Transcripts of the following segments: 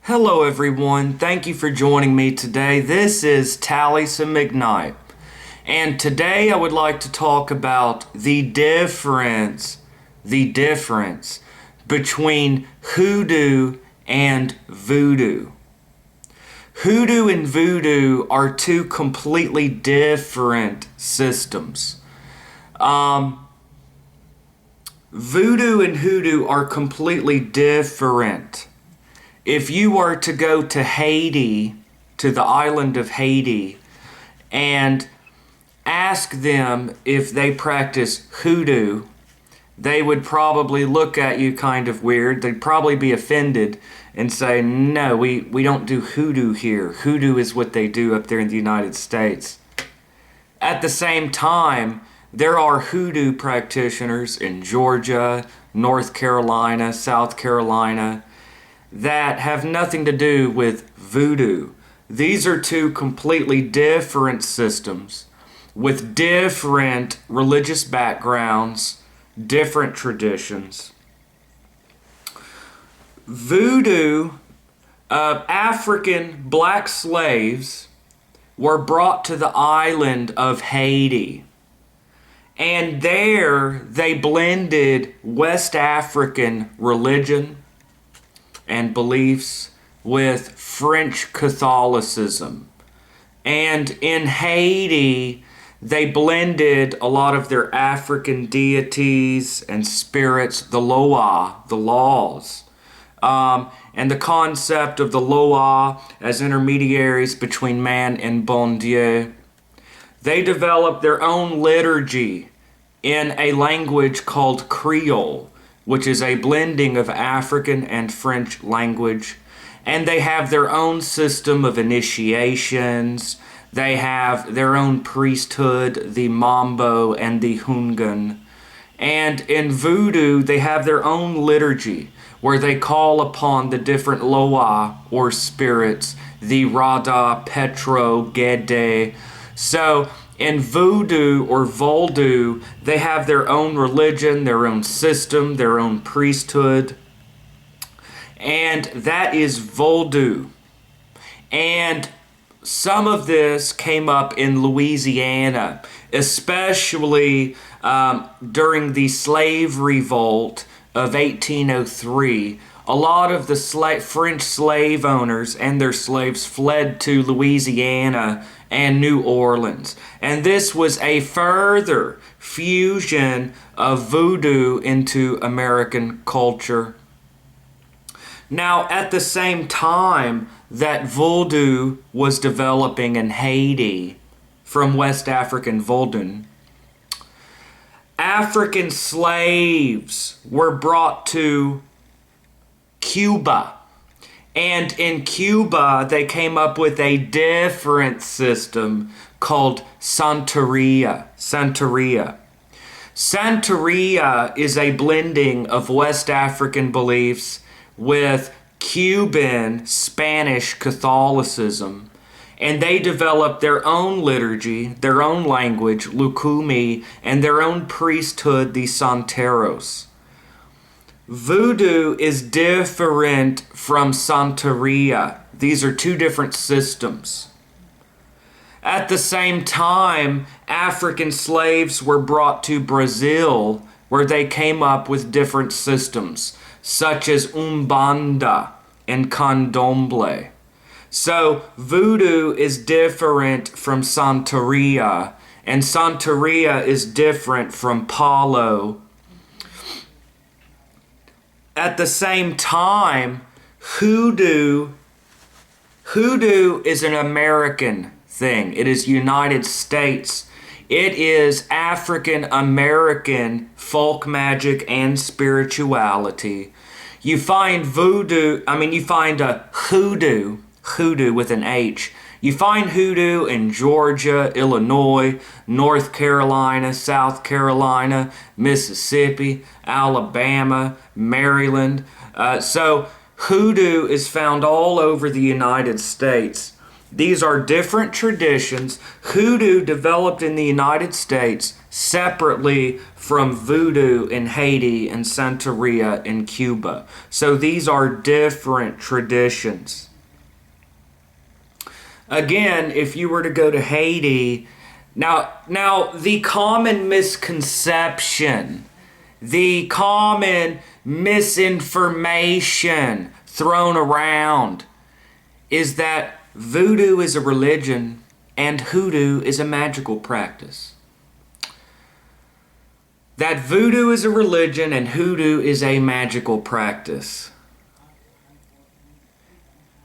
Hello everyone, thank you for joining me today. This is Taliesin McKnight, and today I would like to talk about the difference between Hoodoo and Voodoo. Hoodoo and Voodoo are two completely different systems. Voodoo and Hoodoo are completely different. If you were to go to Haiti, to the island of Haiti, and ask them if they practice Hoodoo, they would probably look at you kind of weird. They'd probably be offended and say, no, we don't do Hoodoo here. Hoodoo is what they do up there in the United States. At the same time, there are Hoodoo practitioners in Georgia, North Carolina, South Carolina, that have nothing to do with Voodoo. These are two completely different systems with different religious backgrounds, different traditions. Voodoo, African black slaves were brought to the island of Haiti. And there they blended West African religion and beliefs with French Catholicism. And in Haiti, they blended a lot of their African deities and spirits, the Loa, the laws, and the concept of the Loa as intermediaries between man and bon Dieu. They developed their own liturgy in a language called Creole, which is a blending of African and French language. And they have their own system of initiations. They have their own priesthood, the Mambo and the Hungan. And in Voodoo, they have their own liturgy, where they call upon the different Loa, or spirits, the Rada, Petro, Gede. So in Voodoo or Voldu, they have their own religion, their own system, their own priesthood. And that is Voldu. And some of this came up in Louisiana, especially during the slave revolt of 1803. A lot of the French slave owners and their slaves fled to Louisiana and New Orleans. And this was a further fusion of Voodoo into American culture. Now, at the same time that Voodoo was developing in Haiti from West African Voodoo, African slaves were brought to Cuba. And in Cuba, they came up with a different system called Santeria. Santeria is a blending of West African beliefs with Cuban Spanish Catholicism. And they developed their own liturgy, their own language, Lucumi, and their own priesthood, the Santeros. Voodoo is different from Santeria. These are two different systems. At the same time, African slaves were brought to Brazil, where they came up with different systems, such as Umbanda and Candomblé. So Voodoo is different from Santeria, and Santeria is different from Palo. At the same time, Hoodoo is an American thing. It is United States. It is African American folk magic and spirituality. You find a hoodoo with an H. You find hoodoo in Georgia, Illinois, North Carolina, South Carolina, Mississippi, Alabama, Maryland. So hoodoo is found all over the United States. These are different traditions. Hoodoo developed in the United States separately from Voodoo in Haiti and Santeria in Cuba. So these are different traditions. Again, if you were to go to Haiti, now the common misconception, the common misinformation thrown around is that Voodoo is a religion and Hoodoo is a magical practice. That Voodoo is a religion and Hoodoo is a magical practice.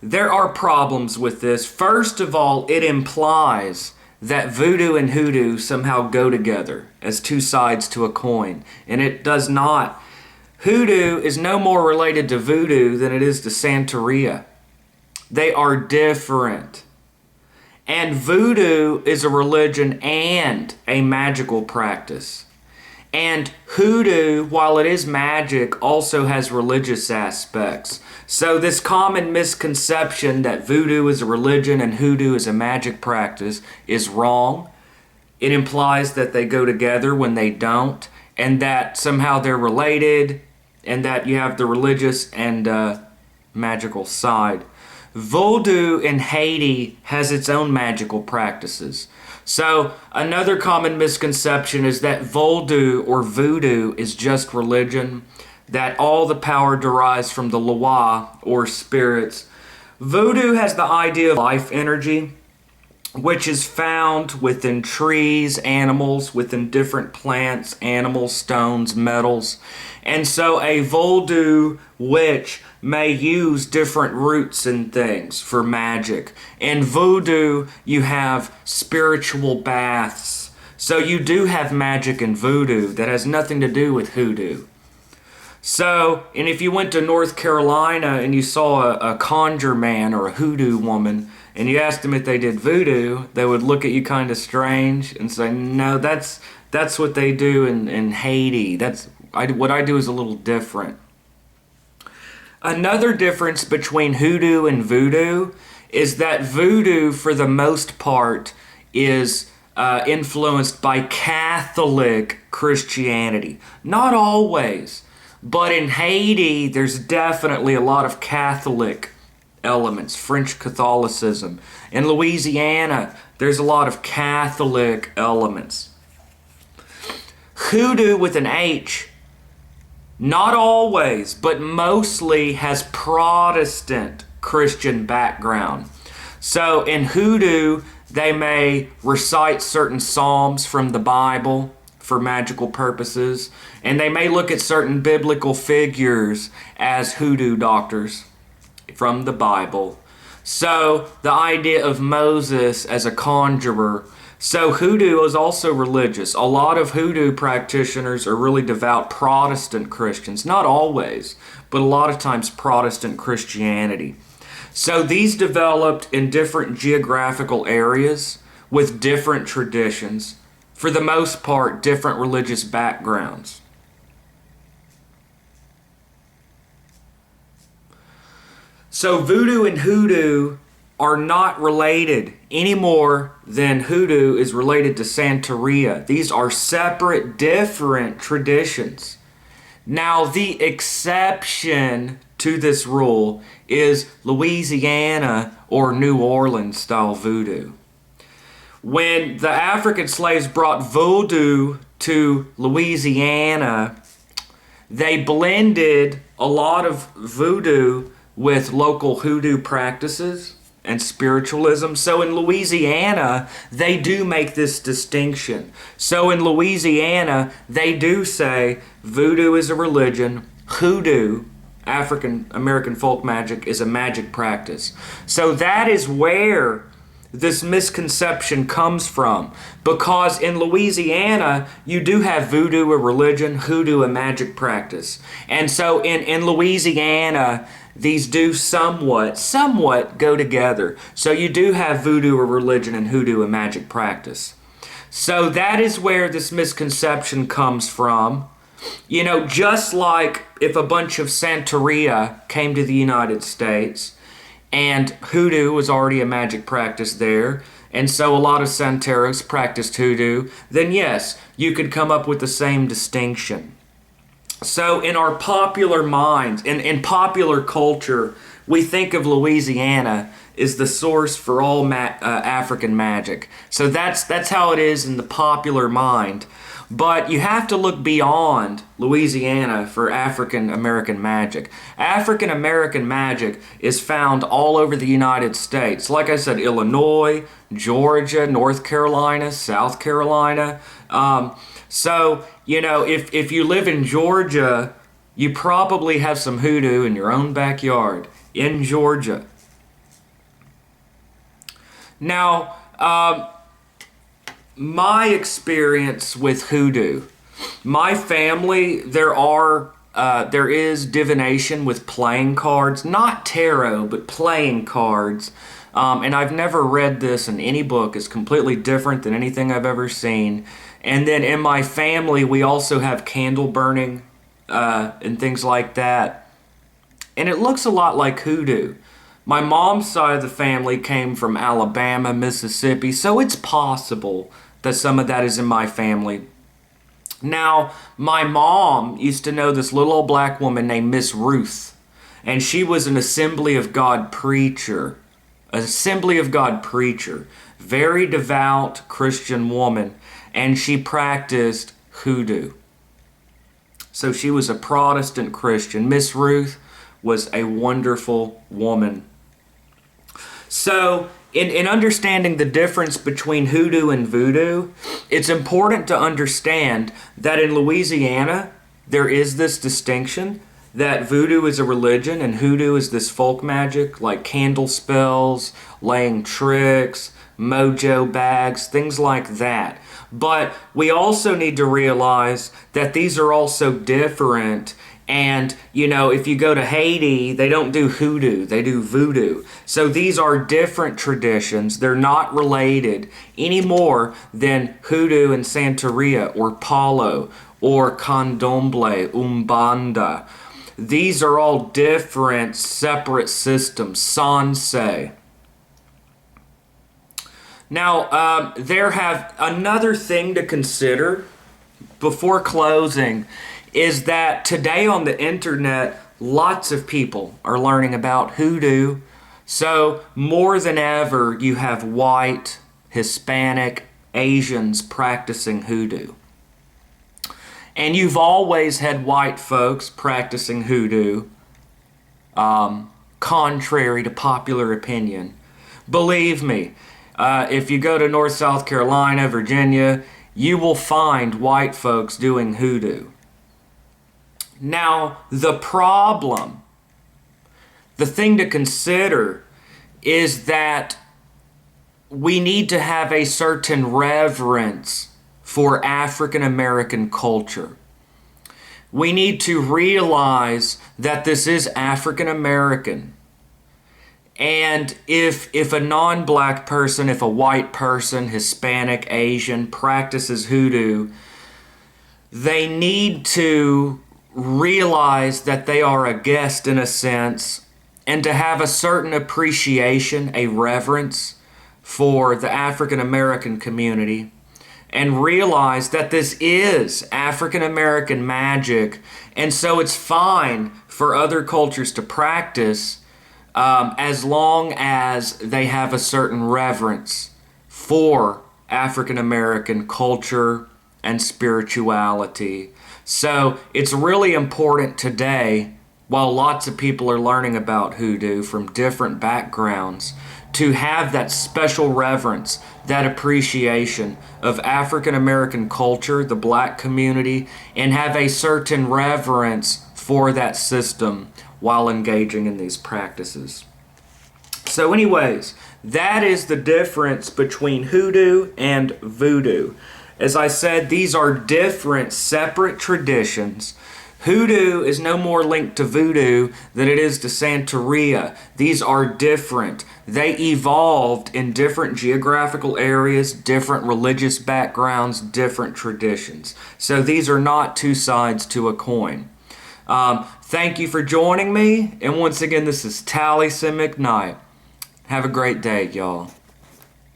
There are problems with this. First of all, it implies that Voodoo and Hoodoo somehow go together as two sides to a coin, and it does not. Hoodoo is no more related to Voodoo than it is to Santeria. They are different. And Voodoo is a religion and a magical practice. And Hoodoo, while it is magic, also has religious aspects. So this common misconception that Voodoo is a religion and Hoodoo is a magic practice is wrong. It implies that they go together when they don't, and that somehow they're related, and that you have the religious and magical side. Voodoo in Haiti has its own magical practices. So another common misconception is that Voodoo is just religion, that all the power derives from the Loa or spirits. Voodoo has the idea of life energy, which is found within trees, animals, within different plants, animals, stones, metals. And so a Voodoo witch may use different roots and things for magic. In Voodoo, you have spiritual baths. So you do have magic in Voodoo that has nothing to do with Hoodoo. So, and if you went to North Carolina and you saw a conjure man or a Hoodoo woman, and you asked them if they did Voodoo, they would look at you kind of strange and say, no, that's what they do in Haiti. What I do is a little different. Another difference between Hoodoo and Voodoo is that Voodoo, for the most part, is influenced by Catholic Christianity. Not always, but in Haiti, there's definitely a lot of Catholic elements, French Catholicism. In Louisiana, there's a lot of Catholic elements. Hoodoo with an H, not always, but mostly has Protestant Christian background. So in Hoodoo, they may recite certain psalms from the Bible for magical purposes, and they may look at certain biblical figures as hoodoo doctors from the Bible. So the idea of Moses as a conjurer. So Hoodoo is also religious. A lot of Hoodoo practitioners are really devout Protestant Christians. Not always, but a lot of times Protestant Christianity. So these developed in different geographical areas with different traditions. For the most part, different religious backgrounds. So Voodoo and Hoodoo are not related any more than Hoodoo is related to Santeria. These are separate, different traditions. Now, the exception to this rule is Louisiana or New Orleans style Voodoo. When the African slaves brought Voodoo to Louisiana, they blended a lot of Voodoo with local Hoodoo practices and spiritualism. So in Louisiana, they do make this distinction. So in Louisiana, they do say Voodoo is a religion, Hoodoo, African American folk magic, is a magic practice. So that is where this misconception comes from, because in Louisiana you do have Voodoo a religion, Hoodoo a magic practice. And so in Louisiana these do somewhat go together. So you do have Voodoo a religion and Hoodoo a magic practice. So that is where this misconception comes from. You know, just like if a bunch of Santeria came to the United States and Hoodoo was already a magic practice there, and so a lot of Santeros practiced Hoodoo, then yes, you could come up with the same distinction. So in our popular minds, in popular culture, we think of Louisiana as the source for all African magic. So that's how it is in the popular mind. But you have to look beyond Louisiana for African American magic. African American magic is found all over the United States. Like I said, Illinois, Georgia, North Carolina, South Carolina. So, you know, if you live in Georgia, you probably have some hoodoo in your own backyard in Georgia. Now, my experience with hoodoo, my family, there is divination with playing cards, not tarot, but playing cards. And I've never read this in any book. It's completely different than anything I've ever seen. And then in my family, we also have candle burning and things like that. And it looks a lot like hoodoo. My mom's side of the family came from Alabama, Mississippi, so it's possible that some of that is in my family. Now, my mom used to know this little old black woman named Miss Ruth, and she was an Assembly of God preacher. Assembly of God preacher. Very devout Christian woman, and she practiced hoodoo. So she was a Protestant Christian. Miss Ruth was a wonderful woman. So, in understanding the difference between hoodoo and voodoo, it's important to understand that in Louisiana, there is this distinction that voodoo is a religion and hoodoo is this folk magic like candle spells, laying tricks, mojo bags, things like that. But we also need to realize that these are also different. And, you know, if you go to Haiti, they don't do hoodoo, they do voodoo. So these are different traditions. They're not related any more than hoodoo and Santeria or Palo or Candomblé, Umbanda. These are all different, separate systems, Sanse. Now, there have another thing to consider before closing is that today on the internet, lots of people are learning about hoodoo. So more than ever, you have white, Hispanic, Asians practicing hoodoo. And you've always had white folks practicing hoodoo, contrary to popular opinion. Believe me, if you go to North South Carolina, Virginia, you will find white folks doing hoodoo. Now, the problem, the thing to consider is that we need to have a certain reverence for African American culture. We need to realize that this is African American. And if a non-black person, if a white person, Hispanic, Asian, practices hoodoo, they need to realize that they are a guest in a sense, and to have a certain appreciation, a reverence for the African American community, and realize that this is African American magic, and so it's fine for other cultures to practice as long as they have a certain reverence for African American culture and spirituality. So it's really important today, while lots of people are learning about hoodoo from different backgrounds, to have that special reverence, that appreciation of African American culture, the black community, and have a certain reverence for that system while engaging in these practices. So anyways, that is the difference between hoodoo and voodoo. As I said, these are different, separate traditions. Hoodoo is no more linked to voodoo than it is to Santeria. These are different. They evolved in different geographical areas, different religious backgrounds, different traditions. So these are not two sides to a coin. Thank you for joining me. And once again, this is Taliesin McKnight. Have a great day, y'all.